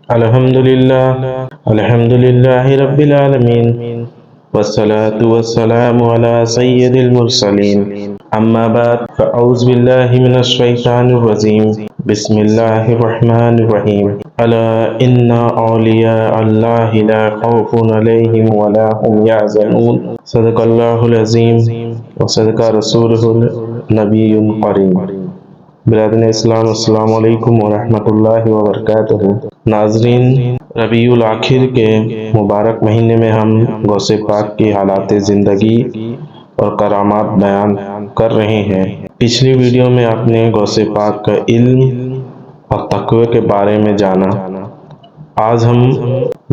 الحمد للہ رب العالمین والصلاة والسلام على سید المرسلین اما بعد فاعوذ باللہ من الشیطان الرجیم بسم اللہ الرحمن الرحیم الا ان اولیاء اللہ لا خوف علیہم ولا هم یحزنون صدق اللہ العظیم وصدق رسولہ النبی الکریم۔ برادران اسلام، السلام علیکم ورحمۃ اللہ وبرکاتہ۔ ناظرین، ربیع الاخر کے مبارک مہینے میں ہم غوث پاک کی حالات زندگی اور کرامات بیان کر رہے ہیں۔ پچھلی ویڈیو میں آپ نے غوث پاک کا علم اور تقوی کے بارے میں جانا۔ آج ہم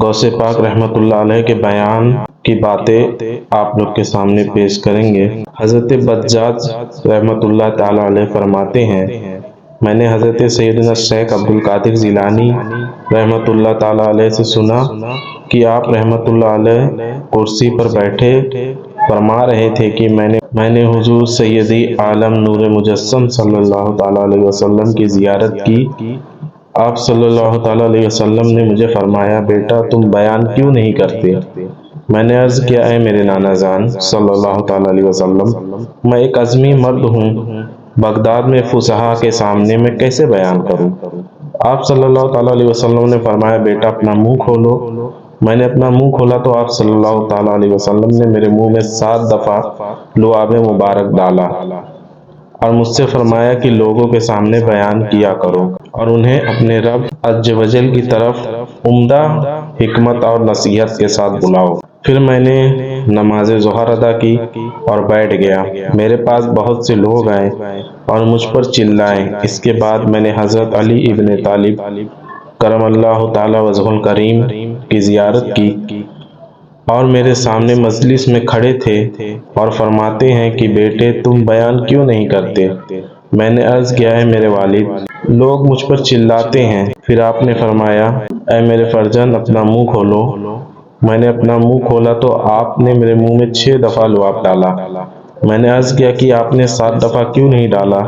غوث پاک رحمۃ اللہ علیہ کے بیان کی باتیں آپ لوگ کے سامنے پیش کریں گے۔ حضرت بجاج رحمۃ اللہ تعالی علیہ فرماتے ہیں، میں نے حضرت سیدنا شیخ عبد القادر جیلانی رحمۃ اللہ تعالی علیہ سے سنا کہ آپ رحمۃ اللہ علیہ کرسی پر بیٹھے فرما رہے تھے کہ میں نے حضور سیدی عالم نور مجسم صلی اللہ تعالی علیہ وسلم کی زیارت کی۔ آپ صلی اللہ تعالی علیہ وسلم نے مجھے فرمایا، بیٹا تم بیان کیوں نہیں کرتے؟ میں نے عرض کیا، اے میرے نانا جان صلی اللہ تعالی علیہ وسلم، میں ایک عزمی مرد ہوں، بغداد میں فصحاء کے سامنے میں کیسے بیان کروں؟ آپ صلی اللہ تعالی علیہ وسلم نے فرمایا، بیٹا اپنا منہ کھولو۔ میں نے اپنا منہ کھولا تو آپ صلی اللہ تعالی علیہ وسلم نے میرے منہ میں 7 دفعہ لعاب مبارک ڈالا اور مجھ سے فرمایا کہ لوگوں کے سامنے بیان کیا کرو اور انہیں اپنے رب عز و جل کی طرف عمدہ حکمت اور نصیحت کے ساتھ بلاؤ۔ پھر میں نے نماز ظہر ادا کی اور بیٹھ گیا۔ میرے پاس بہت سے لوگ آئے اور مجھ پر چلائے۔ اس کے بعد میں نے حضرت علی ابن طالب کرم اللہ تعالی وجہہ الکریم کی زیارت کی اور میرے سامنے مجلس میں کھڑے تھے اور فرماتے ہیں کہ بیٹے تم بیان کیوں نہیں کرتے؟ میں نے عرض کیا، ہے میرے والد، لوگ مجھ پر چلاتے ہیں۔ پھر آپ نے فرمایا، اے میرے فرزند اپنا منہ کھولو۔ میں نے اپنا منہ کھولا تو آپ نے میرے منہ میں 6 دفعہ لعاب ڈالا۔ میں نے عرض کیا کہ آپ نے 7 دفعہ کیوں نہیں ڈالا؟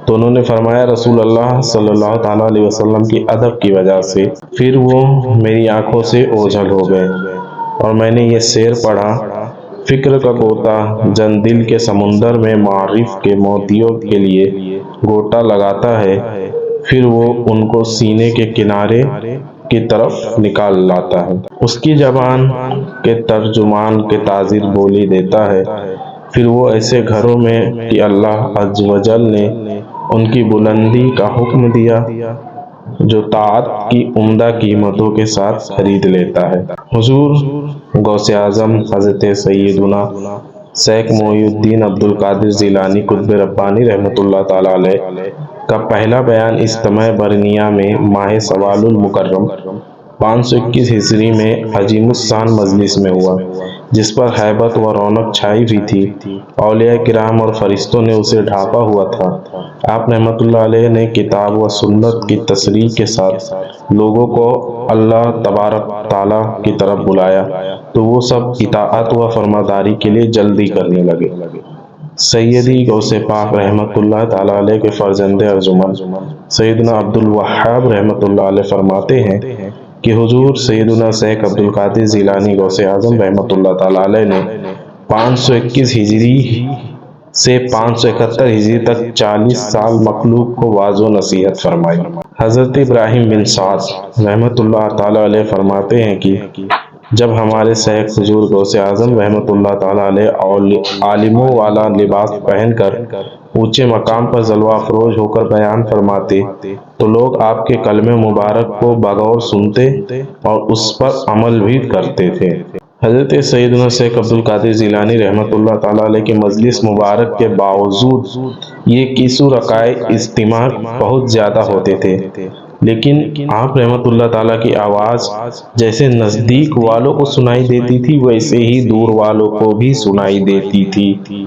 تو انہوں نے فرمایا، رسول اللہ صلی اللہ تعالی علیہ وسلم کی ادب کی وجہ سے۔ پھر وہ میری آنکھوں سے اوجھل ہو گئے اور میں نے یہ شعر پڑھا، فکر کا غوطہ جن دل کے سمندر میں معارف کے موتیوں کے لیے غوطہ لگاتا ہے، پھر وہ ان کو سینے کے کنارے کی طرف نکال لاتا ہے، اس کی زبان کے ترجمان کے تاجر بولی دیتا ہے، پھر وہ ایسے گھروں میں کہ اللہ عز و جل نے ان کی بلندی کا حکم دیا جو طاعت کی عمدہ قیمتوں کے ساتھ خرید لیتا ہے۔ حضور غوث اعظم حضرت سیدنا شیخ محی الدین عبد القادر جیلانی قطب ربانی رحمۃ اللہ تعالی علیہ کا پہلا بیان اجتماع برنیہ میں ماہ شوال المکرم 521 ہجری میں عظیم الشان مجلس میں ہوا، جس پر ہیبت و رونق چھائی ہوئی تھی۔ اولیاء کرام اور فرشتوں نے اسے ڈھانپا ہوا تھا۔ آپ رحمۃ اللہ علیہ نے کتاب و سنت کی تشریح کے ساتھ لوگوں کو اللہ تبارک تعالیٰ کی طرف بلایا تو وہ سب اطاعت و فرمانبرداری کے لیے جلدی کرنے لگے۔ سیدی غوث پاک رحمۃ اللہ تعالی علیہ کے فرزند ارجمند سیدنا عبد الوہاب رحمۃ اللہ علیہ فرماتے ہیں کہ حضور سیدنا شیخ عبد القادر جیلانی غوث اعظم رحمۃ اللہ تعالی علیہ نے 521 ہجری سے 571 ہجری تک 40 سال مخلوق کو واعظ و نصیحت فرمائی۔ حضرت ابراہیم بن سعد رحمۃ اللہ تعالی علیہ فرماتے ہیں کہ جب ہمارے شیخ حضور غوث اعظم رحمۃ اللہ تعالی علیہ عالموں والا لباس پہن کر اونچے مقام پر جلوہ افروز ہو کر بیان فرماتے تو لوگ آپ کے کلمہ مبارک کو بغور سنتے اور اس پر عمل بھی کرتے تھے۔ حضرت سیدنا شیخ عبد القادر جیلانی رحمۃ اللہ تعالی علیہ کے مجلس مبارک کے باوجود یہ کیسو رکائے اجتماع بہت زیادہ ہوتے تھے، لیکن آپ رحمۃ اللہ تعالیٰ کی آواز جیسے نزدیک والوں کو سنائی دیتی تھی ویسے ہی دور والوں کو بھی سنائی دیتی تھی،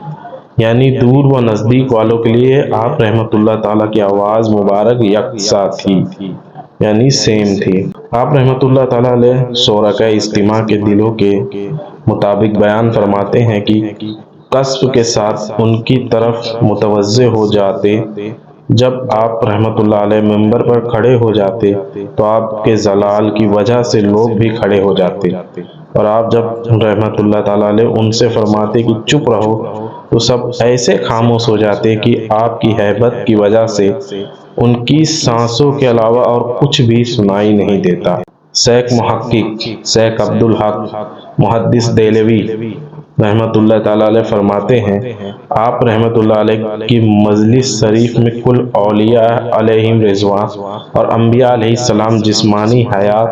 یعنی دور و نزدیک والوں کے لیے آپ رحمۃ اللہ تعالیٰ کی آواز مبارک یکساں تھی، یعنی سیم تھی۔ آپ رحمۃ اللہ تعالیٰ علیہ شرکاء اجتماع کے دلوں کے مطابق بیان فرماتے ہیں کہ کشف کے ساتھ ان کی طرف متوجہ ہو جاتے جب آپ رحمت اللہ علیہ منبر پر کھڑے ہو جاتے تو آپ کے جلال کی وجہ سے لوگ بھی کھڑے ہو جاتے، اور آپ جب رحمت اللہ تعالیٰ علیہ ان سے فرماتے کہ چپ رہو تو سب ایسے خاموش ہو جاتے کہ آپ کی ہیبت کی وجہ سے ان کی سانسوں کے علاوہ اور کچھ بھی سنائی نہیں دیتا۔ شیخ محقق شیخ عبدالحق محدث دہلوی رحمت اللہ تعالیٰ علیہ فرماتے ہیں، آپ رحمت اللہ علیہ کی مجلس شریف میں کل اولیاء علیہم رضوان اور انبیاء علیہ السلام جسمانی حیات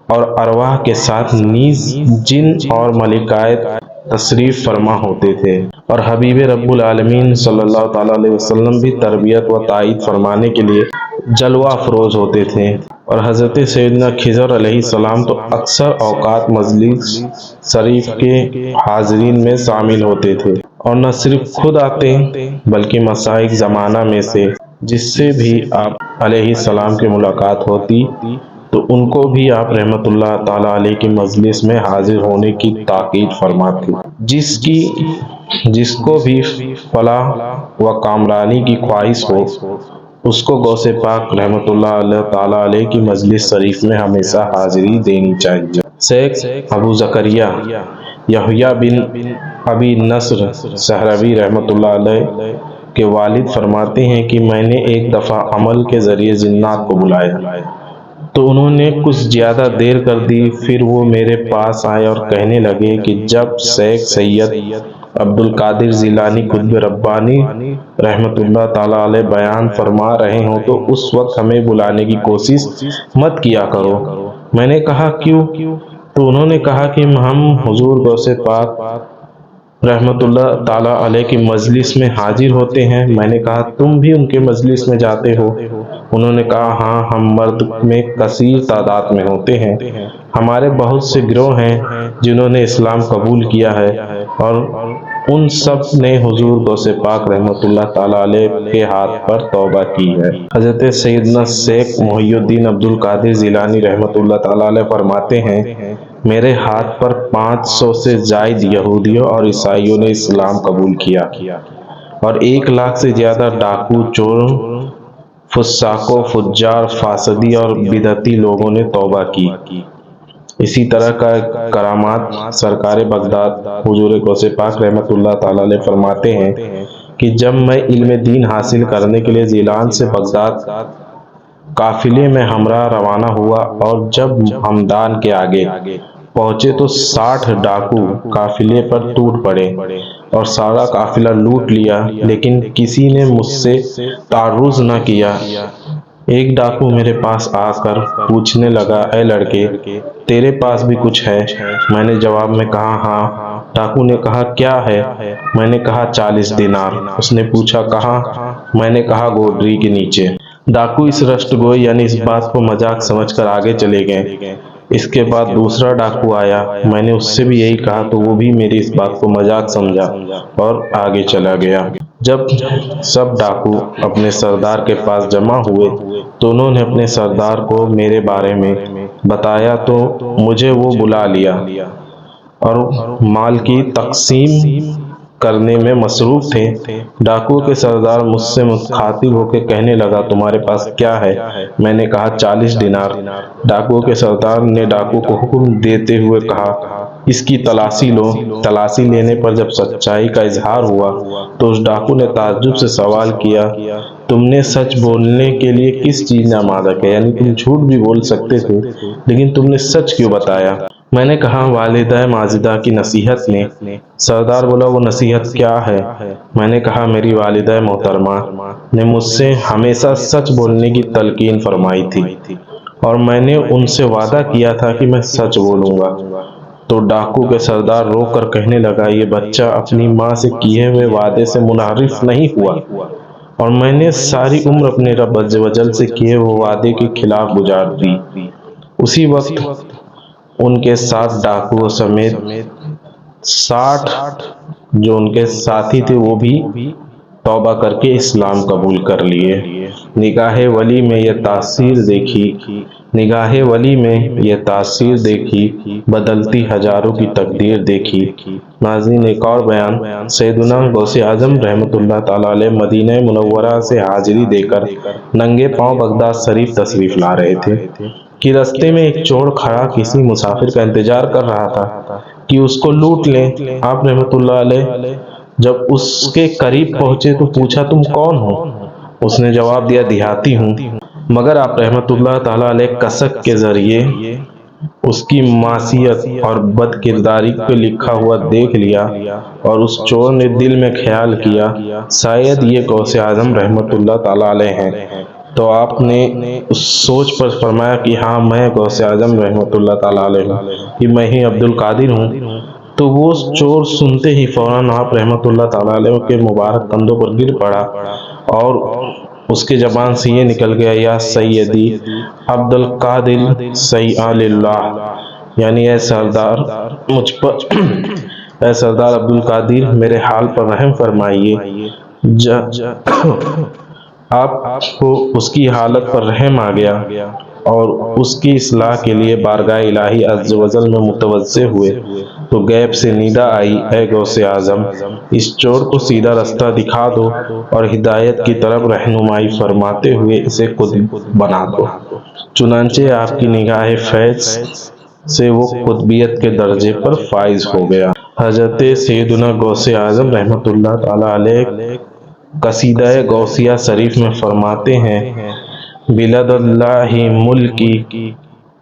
اور ارواح کے ساتھ نیز جن اور ملائکہ تشریف فرما ہوتے تھے، اور حبیب رب العالمین صلی اللہ تعالیٰ علیہ وسلم بھی تربیت و تائید فرمانے کے لیے جلوہ افروز ہوتے تھے، اور حضرت سیدنا خضر علیہ السلام تو اکثر اوقات مجلس شریف کے حاضرین میں شامل ہوتے تھے، اور نہ صرف خود آتے بلکہ مشائخ زمانہ میں سے جس سے بھی آپ علیہ السلام کی ملاقات ہوتی تو ان کو بھی آپ رحمت اللہ تعالیٰ علیہ کی مجلس میں حاضر ہونے کی تاکید فرماتے، جس کو بھی فلاح و کامرانی کی خواہش ہو اس کو غوث پاک رحمت اللہ تعالیٰ علیہ کی مجلس شریف میں ہمیشہ حاضری دینی چاہیے۔ شیخ ابو زکریا یحییٰ بن ابی نصر سہروی رحمت اللہ علیہ کے والد فرماتے ہیں کہ میں نے ایک دفعہ عمل کے ذریعے جنات کو بلایا تو انہوں نے کچھ زیادہ دیر کر دی، پھر وہ میرے پاس آئے اور کہنے لگے کہ جب شیخ سید عبد القادر جیلانی قطب ربانی رحمت اللہ تعالیٰ علیہ بیان فرما رہے ہوں تو اس وقت ہمیں بلانے کی کوشش مت کیا کرو۔ میں نے کہا کیوں؟ تو انہوں نے کہا کہ ہم حضور غوث پاک رحمت اللہ تعالیٰ علیہ کی مجلس میں حاضر ہوتے ہیں۔ میں نے کہا تم بھی ان کے مجلس میں جاتے ہو؟ انہوں نے کہا ہاں، ہم مرد میں کثیر تعداد میں ہوتے ہیں، ہمارے بہت سے گروہ ہیں جنہوں نے اسلام قبول کیا ہے، اور ان سب نے حضور غوث پاک رحمت اللہ تعالیٰ علیہ کے ہاتھ پر توبہ کی ہے۔ حضرت سیدنا شیخ محی الدین عبد القادر جیلانی رحمت اللہ تعالیٰ علیہ فرماتے ہیں، میرے ہاتھ پر 500 سے زائد یہودیوں اور عیسائیوں نے اسلام قبول کیا، اور 1 لاکھ سے زیادہ ڈاکو، چور، فساق و فجار، فاسدی اور بدعتی لوگوں نے توبہ کی۔ اسی طرح کا کرامات سرکار بغداد حضور غوث پاک رحمت اللہ تعالیٰ علیہ فرماتے ہیں کہ جب میں علم دین حاصل کرنے کے لیے جیلان سے بغداد قافلے میں ہمراہ روانہ ہوا، اور جب ہمدان کے آگے پہنچے تو 60 ڈاکو قافلے پر ٹوٹ پڑے اور سارا قافلہ لوٹ لیا، لیکن کسی نے مجھ سے تعرض نہ کیا۔ ایک ڈاکو میرے پاس آ کر پوچھنے لگا، اے لڑکے، تیرے پاس بھی کچھ ہے؟ میں نے جواب میں کہا ہاں۔ ڈاکو نے کہا کیا ہے؟ میں نے کہا 40 دینار۔ اس نے پوچھا کہاں؟ میں نے کہا گودری کے نیچے۔ ڈاکو اس رشت گوئی یعنی اس بات کو مذاق سمجھ کر آگے چلے گئے۔ اس کے بعد دوسرا ڈاکو آیا، میں نے اس سے بھی یہی کہا تو وہ بھی میری اس بات کو مذاق سمجھا اور آگے چلا گیا۔ جب سب ڈاکو اپنے سردار کے پاس جمع ہوئے تو انہوں نے اپنے سردار کو میرے بارے میں بتایا تو مجھے وہ بلا لیا اور مال کی تقسیم کرنے میں مصروف تھے۔ ڈاکو کے سردار مجھ سے مخاطب ہو کے کہنے لگا، تمہارے پاس کیا ہے؟ میں نے کہا 40 دینار۔ ڈاکو کے سردار نے ڈاکو کو حکم دیتے ہوئے کہا، اس کی تلاشی لو۔ تلاشی لینے پر جب سچائی کا اظہار ہوا تو اس ڈاکو نے تعجب سے سوال کیا، تم نے سچ بولنے کے لیے کس چیز نے آمادہ کیا؟ یعنی تم جھوٹ بھی بول سکتے تھے لیکن تم نے سچ کیوں بتایا؟ میں نے کہا والدہ ماجدہ کی نصیحت نے۔ سردار بولا، وہ نصیحت کیا ہے؟ میں نے کہا میری والدہ محترمہ نے مجھ سے ہمیشہ سچ بولنے کی تلقین فرمائی تھی اور میں نے ان سے وعدہ کیا تھا کہ میں سچ بولوں گا۔ تو ڈاکو کے سردار رو کر کہنے لگا، یہ بچہ اپنی ماں سے کیے ہوئے وعدے سے منحرف نہیں ہوا، اور میں نے ساری عمر اپنے رب عز و جل سے کیے ہوئے وعدے کے خلاف گزار دی۔ اسی وقت ان کے ساتھ ڈاکوؤں سمیت 60 جو ان کے ساتھی تھے وہ بھی توبہ کر کے اسلام قبول کر لیے۔ نگاہ ولی میں یہ تاثیر دیکھی، نگاہ ولی میں یہ تاثیر دیکھی، بدلتی ہزاروں کی تقدیر دیکھی۔ ناظرین، ایک اور بیان، سیدنا غوث اعظم رحمۃ اللہ تعالیٰ علیہ مدینہ منورہ سے حاضری دے کر ننگے پاؤں بغداد شریف تشریف لا رہے تھے کہ رستے میں ایک چور کھڑا کسی مسافر کا انتظار کر رہا تھا کہ اس کو لوٹ لیں۔ آپ رحمۃ اللہ علیہ جب اس کے قریب پہنچے تو پوچھا، تم کون ہو؟ اس نے جواب دیا، دیہاتی ہوں۔ مگر آپ رحمۃ اللہ تعالیٰ علیہ کسک کے ذریعے اس کی معصیت اور بد کرداری کو لکھا ہوا دیکھ لیا، اور اس چور نے دل میں خیال کیا شاید یہ غوث اعظم رحمۃ اللہ تعالیٰ علیہ ہیں۔ تو آپ نے اس سوچ پر فرمایا کہ ہاں، میں غوث اعظم رحمۃ اللہ تعالیٰ علیہ ہوں، کہ میں ہی عبد القادر ہوں۔ تو وہ چور سنتے ہی فوراً آپ رحمۃ اللہ تعالیٰ علیہ کے مبارک کندھوں پر گر پڑا، اور اس کے زبان سے یہ نکل گیا، یا سیدی عبد القادر سیئا للہ، یعنی اے سردار مجھ پر اے سردار عبد القادر میرے حال پر رحم فرمائیے۔ آپ کو اس کی حالت پر رحم آ گیا اور اس کی اصلاح کے لیے بارگاہ الہی عز و جل میں متوجہ ہوئے تو غیب سے ندا آئی، اے غوث اعظم، اس چور کو سیدھا رستہ دکھا دو اور ہدایت کی طرف رہنمائی فرماتے ہوئے اسے قطب بنا دو۔ چنانچہ آپ کی نگاہ فیض سے وہ قطبیت کے درجے پر فائز ہو گیا۔ حضرت سیدنا غوث اعظم رحمۃ اللہ تعالیٰ علیہ قصیدہ غوثیہ شریف میں فرماتے ہیں، بلد اللہ ملکی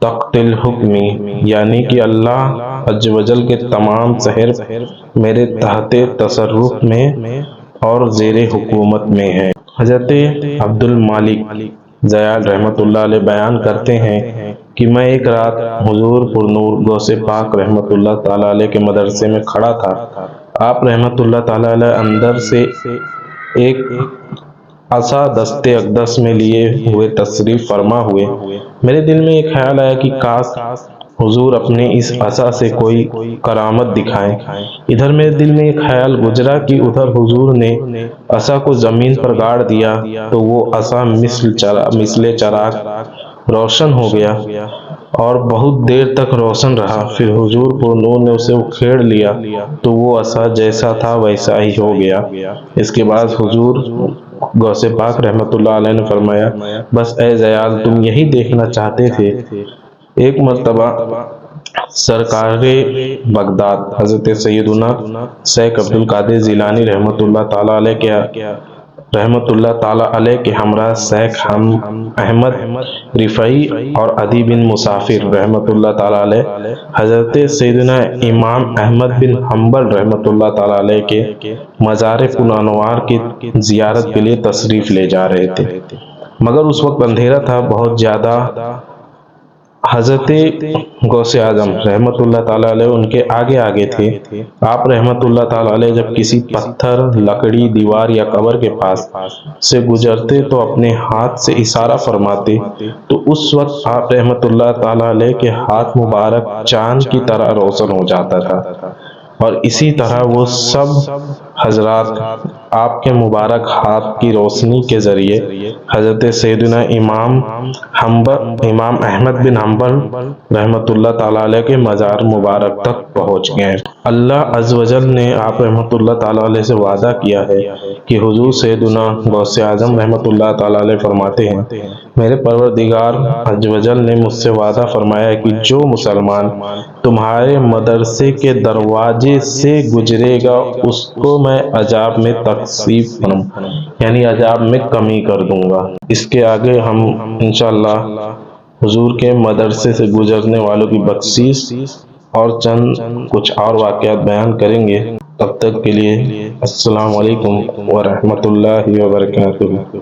تخت الحکمی، یعنی کہ اللہ عز و جل کے تمام شہر میرے تحت تصرف میں اور زیر حکومت میں ہے۔ حضرت عبد المالک زیال رحمۃ اللہ علیہ بیان کرتے ہیں کہ میں ایک رات حضور پرنور غوث پاک رحمۃ اللہ تعالیٰ علیہ کے مدرسے میں کھڑا تھا۔ آپ رحمۃ اللہ تعالیٰ علیہ اندر سے ایک عصا دست اقدس میں لیے ہوئے تشریف فرما ہوئے۔ میرے دل میں ایک خیال آیا کہ کاش حضور اپنے اس عصا سے کوئی کرامت دکھائیں۔ ادھر میرے دل میں ایک خیال گزرا کہ ادھر حضور نے عصا کو زمین پر گاڑ دیا تو وہ عصا مثل چراغ روشن ہو گیا اور بہت دیر تک روشن رہا۔ پھر حضور پرنور نے اسے اکھیڑ لیا تو وہ عصا جیسا تھا ویسا ہی ہو گیا۔ اس کے بعد حضور غوث پاک رحمۃ اللہ علیہ نے فرمایا، بس اے زیال، تم یہی دیکھنا چاہتے تھے۔ ایک مرتبہ سرکار بغداد حضرت سیدنا شیخ عبد القادر جیلانی رحمۃ اللہ تعالیٰ علیہ کے ہمراہ شیخ احمد رفعی اور عدی بن مسافر رحمۃ اللہ تعالیٰ علیہ حضرت سیدنا امام احمد بن حنبل رحمۃ اللہ تعالیٰ علیہ کے مزار پرانوار کی زیارت کے لیے تشریف لے جا رہے تھے، مگر اس وقت اندھیرا تھا بہت زیادہ۔ حضرت غوث اعظم رحمۃ اللہ تعالیٰ علیہ ان کے آگے آگے تھے۔ آپ رحمۃ اللہ تعالیٰ علیہ جب کسی پتھر، لکڑی، دیوار یا قبر کے پاس سے گزرتے تو اپنے ہاتھ سے اشارہ فرماتے تو اس وقت آپ رحمۃ اللہ تعالیٰ علیہ کے ہاتھ مبارک چاند کی طرح روشن ہو جاتا تھا، اور اسی طرح وہ سب حضرات آپ کے مبارک ہاتھ کی روشنی کے ذریعے حضرت سیدنا امام احمد بن حنبل رحمۃ اللہ تعالیٰ علیہ کے مزار مبارک تک پہنچ گئے۔ اللہ عز و جل نے آپ رحمۃ اللہ تعالیٰ علیہ سے وعدہ کیا ہے کہ حضور سیدنا غوث اعظم رحمۃ اللہ تعالیٰ علیہ فرماتے ہیں، میرے پروردگار عز و جل نے مجھ سے وعدہ فرمایا ہے کہ جو مسلمان تمہارے مدرسے کے دروازے سے گزرے گا اس کو میں عذاب میں تخفیف یعنی عذاب میں کمی کر دوں گا۔ اس کے آگے ہم انشاءاللہ حضور کے مدرسے سے گزرنے والوں کی بخشش اور چند کچھ اور واقعات بیان کریں گے۔ تب تک کے لیے السلام علیکم ورحمۃ اللہ وبرکاتہ۔